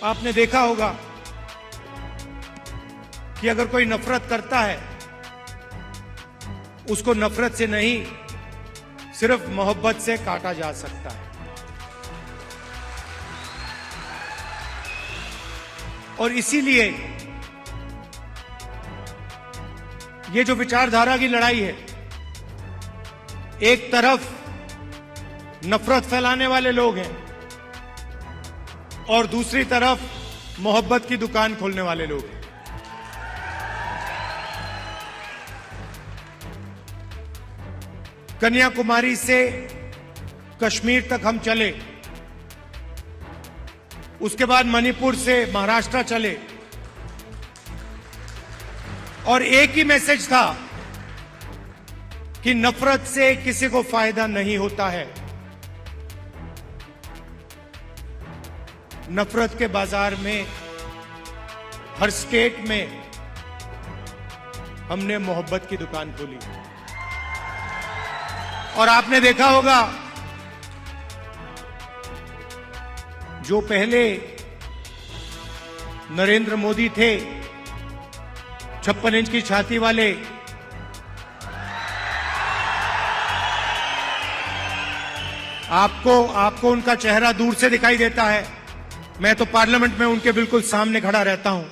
आपने देखा होगा कि अगर कोई नफरत करता है, उसको नफरत से नहीं, सिर्फ मोहब्बत से काटा जा सकता है। और इसीलिए ये जो विचारधारा की लड़ाई है, एक तरफ नफरत फैलाने वाले लोग हैं और दूसरी तरफ मोहब्बत की दुकान खोलने वाले लोग हैं। कन्याकुमारी से कश्मीर तक हम चले, उसके बाद मणिपुर से महाराष्ट्र चले, और एक ही मैसेज था कि नफरत से किसी को फायदा नहीं होता है। नफरत के बाजार में हर स्टेट में हमने मोहब्बत की दुकान खोली। और आपने देखा होगा, जो पहले नरेंद्र मोदी थे, 56 इंच की छाती वाले, आपको उनका चेहरा दूर से दिखाई देता है। मैं तो पार्लियामेंट में उनके बिल्कुल सामने खड़ा रहता हूं,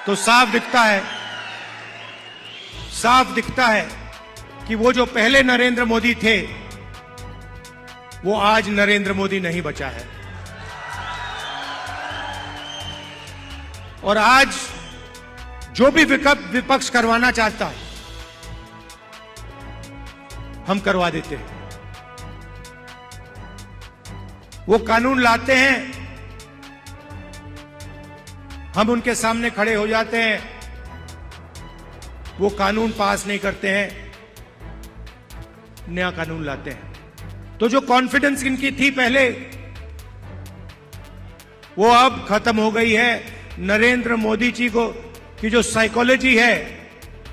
तो साफ दिखता है कि वो जो पहले नरेंद्र मोदी थे, वो आज नरेंद्र मोदी नहीं बचा है। और आज जो भी विपक्ष करवाना चाहता है, हम करवा देते हैं। वो कानून लाते हैं, हम उनके सामने खड़े हो जाते हैं, वो कानून पास नहीं करते हैं, नया कानून लाते हैं। तो जो कॉन्फिडेंस इनकी थी पहले, वो अब खत्म हो गई है। नरेंद्र मोदी जी को की जो साइकोलॉजी है,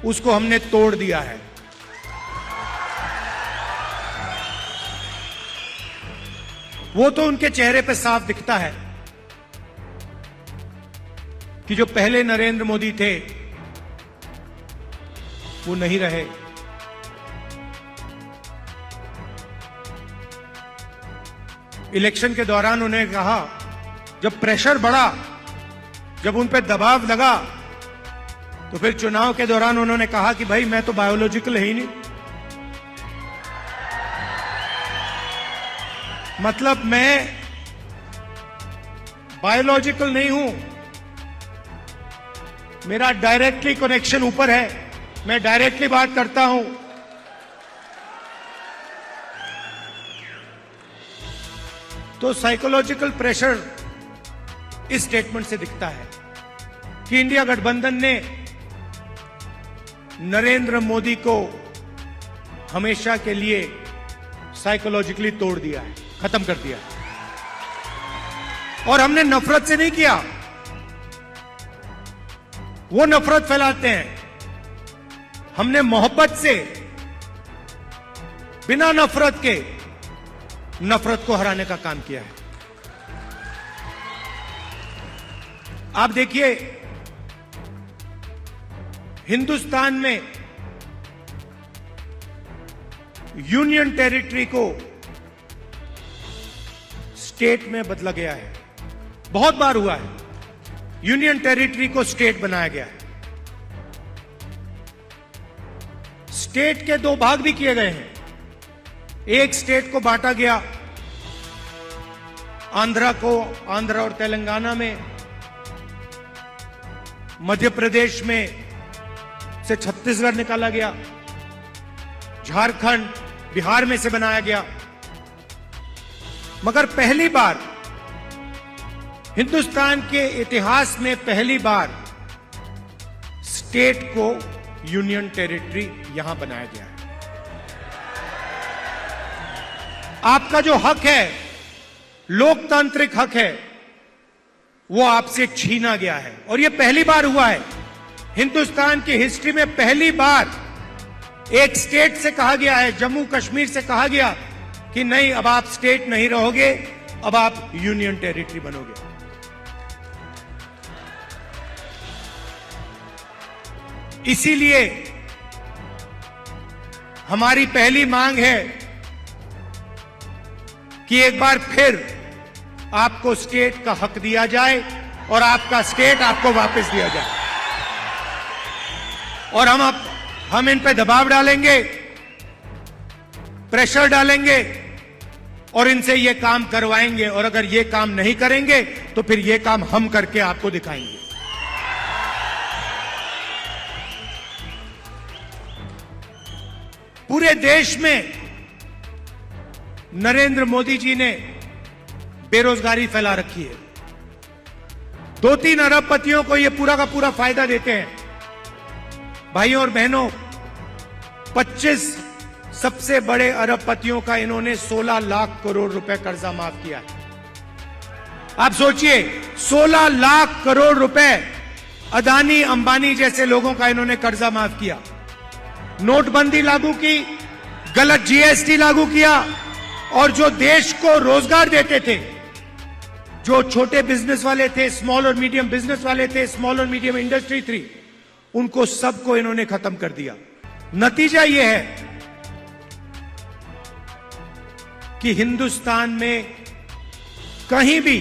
उसको हमने तोड़ दिया है। वो तो उनके चेहरे पे साफ दिखता है कि जो पहले नरेंद्र मोदी थे, वो नहीं रहे। इलेक्शन के दौरान उन्होंने कहा, जब प्रेशर बढ़ा, जब उन पे दबाव लगा, तो फिर चुनाव के दौरान उन्होंने कहा कि भाई मैं तो बायोलॉजिकल है ही नहीं, मतलब मैं बायोलॉजिकल नहीं हूं, मेरा डायरेक्टली कनेक्शन ऊपर है, मैं डायरेक्टली बात करता हूं। तो साइकोलॉजिकल प्रेशर इस स्टेटमेंट से दिखता है कि इंडिया गठबंधन ने नरेंद्र मोदी को हमेशा के लिए साइकोलॉजिकली तोड़ दिया है, खत्म कर दिया। और हमने नफरत से नहीं किया, वो नफरत फैलाते हैं, हमने मोहब्बत से, बिना नफरत के, नफरत को हराने का काम किया है। आप देखिए, हिंदुस्तान में यूनियन टेरिटरी को स्टेट में बदला गया है। बहुत बार हुआ है, यूनियन टेरिटरी को स्टेट बनाया गया है। स्टेट के दो भाग भी किए गए हैं। एक स्टेट को बांटा गया, आंध्र और तेलंगाना में, मध्य प्रदेश में से छत्तीसगढ़ निकाला गया, झारखंड, बिहार में से बनाया गया। मगर पहली बार हिंदुस्तान के इतिहास में, पहली बार स्टेट को यूनियन टेरिटरी यहां बनाया गया है। आपका जो हक है, लोकतांत्रिक हक है, वो आपसे छीना गया है। और ये पहली बार हुआ है हिंदुस्तान की हिस्ट्री में, पहली बार एक स्टेट से कहा गया है, जम्मू कश्मीर से कहा गया कि नहीं, अब आप स्टेट नहीं रहोगे, अब आप यूनियन टेरिटरी बनोगे। इसीलिए हमारी पहली मांग है कि एक बार फिर आपको स्टेट का हक दिया जाए और आपका स्टेट आपको वापस दिया जाए। और हम इन पे दबाव डालेंगे, प्रेशर डालेंगे और इनसे ये काम करवाएंगे। और अगर ये काम नहीं करेंगे तो फिर ये काम हम करके आपको दिखाएंगे। पूरे देश में नरेंद्र मोदी जी ने बेरोजगारी फैला रखी है। 2-3 अरबपतियों को ये पूरा का पूरा फायदा देते हैं। भाइयों और बहनों, 25 सबसे बड़े अरबपतियों का इन्होंने 16 लाख करोड़ रुपए कर्जा माफ किया है। आप सोचिए, 16 लाख करोड़ रुपए अदानी अंबानी जैसे लोगों का इन्होंने कर्जा माफ किया। नोटबंदी लागू की, गलत जीएसटी लागू किया और जो देश को रोजगार देते थे, जो छोटे बिजनेस वाले थे, स्मॉल और मीडियम बिजनेस वाले थे, स्मॉल और मीडियम इंडस्ट्री थी, उनको सबको इन्होंने खत्म कर दिया। नतीजा यह है कि हिंदुस्तान में कहीं भी